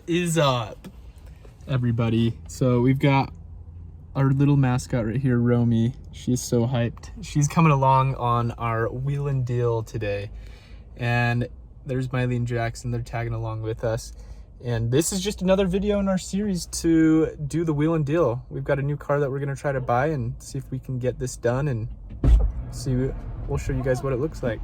is up, everybody? So we've got our little mascot right here, Romy. She's so hyped. She's coming along on our wheel and deal today. And there's Miley and Jackson, they're tagging along with us. And this is just another video in our series to do the wheel and deal. We've got a new car that we're gonna try to buy and see if we can get this done and see, we'll show you guys what it looks like.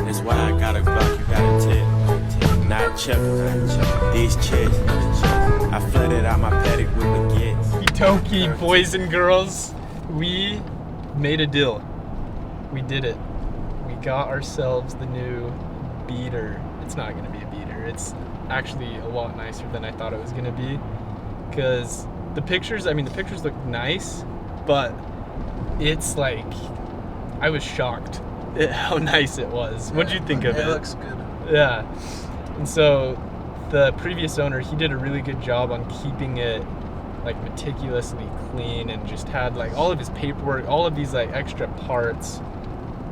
That's why I got a Glock, you got a tip. Not chucking these chicks. I flooded out my paddock with baguettes. Itoki, boys and girls, we made a deal. We did it. We got ourselves the new beater. It's not gonna be a beater. It's actually a lot nicer than I thought it was gonna be. Because the pictures look nice, but it's like, I was shocked at how nice it was. What'd you think of it? It looks good. Yeah. And so the previous owner, he did a really good job on keeping it like meticulously clean and just had like all of his paperwork, all of these like extra parts.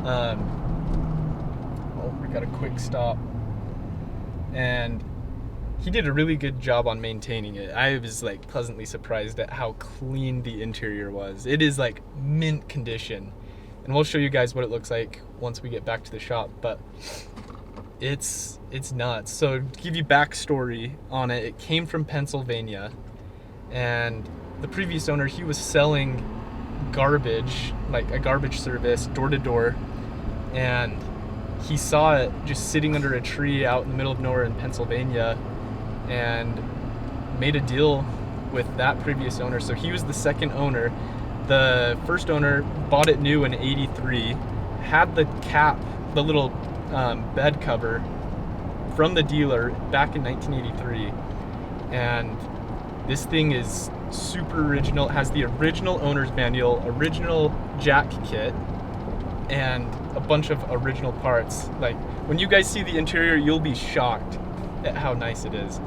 Oh, we got a quick stop. And he did a really good job on maintaining it. I was like pleasantly surprised at how clean the interior was. It is like mint condition. And we'll show you guys what it looks like once we get back to the shop, but it's nuts. So to give you backstory on it, it came from Pennsylvania, and the previous owner, he was selling garbage, like a garbage service, door to door, and he saw it just sitting under a tree out in the middle of nowhere in Pennsylvania and made a deal with that previous owner. So he was the second owner. The first owner bought it new in '83, had the cap, the little bed cover from the dealer back in 1983. And this thing is super original. It has the original owner's manual, original jack kit, and a bunch of original parts. Like, when you guys see the interior, you'll be shocked at how nice it is.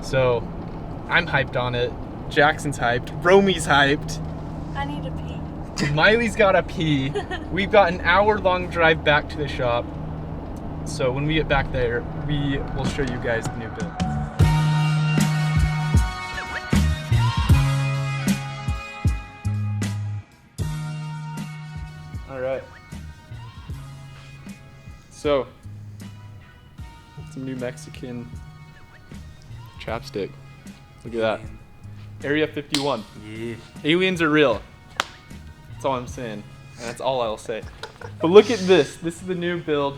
So I'm hyped on it. Jackson's hyped. Romy's hyped. I need to pee. Miley's gotta pee. We've got an hour-long drive back to the shop. So when we get back there, we will show you guys the new build. All right. So, some new Mexican chapstick. Look at that. Area 51. Yeah. Aliens are real. That's all I'm saying. And that's all I'll say. But look at this. This is the new build.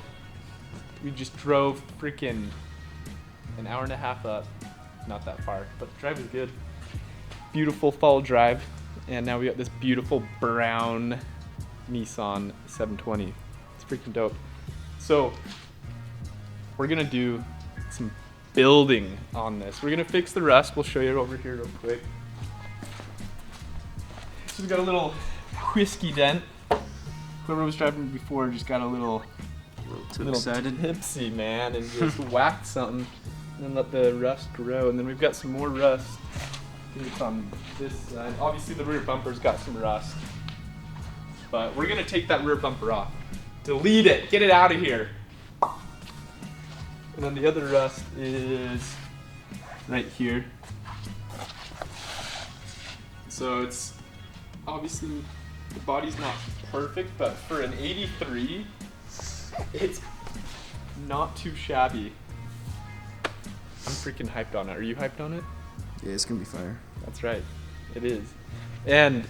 We just drove freaking an hour and a half up. Not that far, but the drive was good. Beautiful fall drive. And now we got this beautiful brown Nissan 720. It's freaking dope. So we're gonna do some building on this. We're gonna fix the rust. We'll show you over here real quick. So we got a little whiskey dent. Whoever was driving before just got a little excited. tipsy, man, and just whacked something and then let the rust grow. And then we've got some more rust. I think it's on this side. Obviously the rear bumper's got some rust, but we're gonna take that rear bumper off. Delete it, get it out of here. And then the other rust is right here. So it's obviously, the body's not perfect, but for an 83, it's not too shabby. I'm freaking hyped on it. Are you hyped on it? Yeah, it's gonna be fire. That's right, it is. And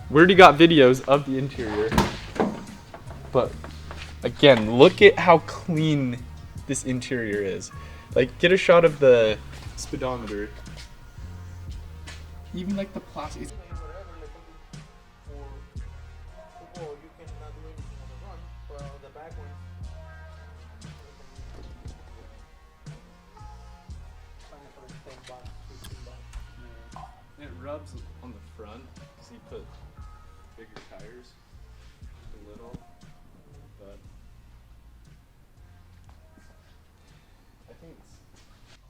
we already got videos of the interior, but again, look at how clean this interior is. Like, get a shot of the speedometer. Even like the plastic. It rubs on the front because you put bigger tires, a little, but I think it's.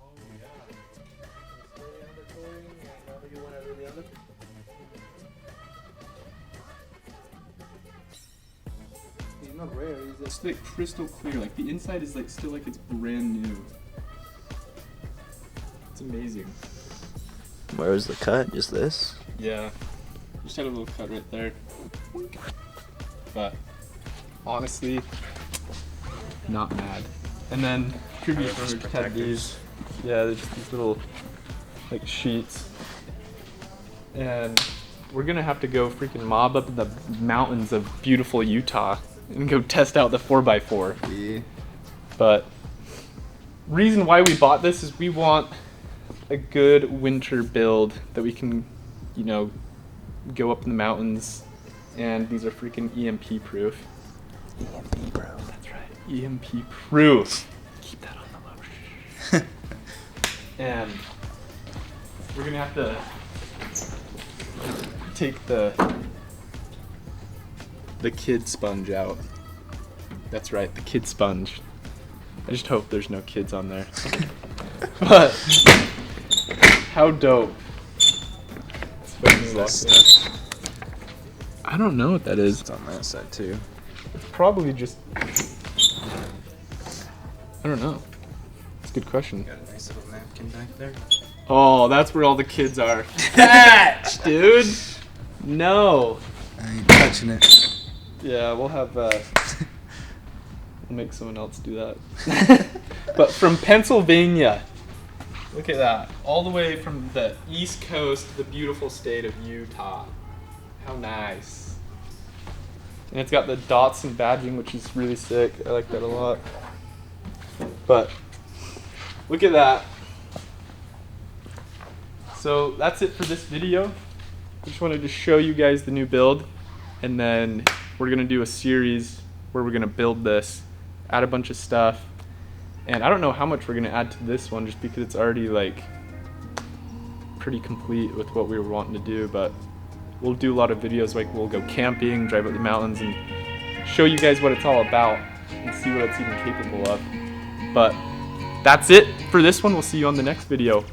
Oh yeah. not rare, is it? It's like crystal clear. Like the inside is like still like it's brand new. It's amazing. Where was the cut? Just this? Yeah. Just had a little cut right there. But honestly, not mad. And then previous owners had these. Yeah, they're just these little like sheets. And we're gonna have to go freaking mob up in the mountains of beautiful Utah and go test out the 4x4. Yeah. But reason why we bought this is we want a good winter build that we can, you know, go up in the mountains, and these are freaking EMP proof. EMP, bro. That's right, EMP proof. Keep that on the low. And we're gonna have to take the kid sponge out. That's right, the kid sponge. I just hope there's no kids on there. But how dope. I don't know what that is. It's on that side too. It's probably just, I don't know. It's a good question. Got a nice little napkin back there. Oh, that's where all the kids are. Catch, dude. No. I ain't touching it. Yeah, we'll have, we'll make someone else do that. But from Pennsylvania, look at that. All the way from the East Coast to the beautiful state of Utah. How nice. And it's got the dots and badging, which is really sick. I like that a lot. But look at that. So that's it for this video. I just wanted to show you guys the new build, and then we're gonna do a series where we're gonna build this, add a bunch of stuff, and I don't know how much we're gonna add to this one just because it's already like pretty complete with what we were wanting to do. But we'll do a lot of videos, like we'll go camping, drive up the mountains, and show you guys what it's all about and see what it's even capable of. But that's it for this one. We'll see you on the next video.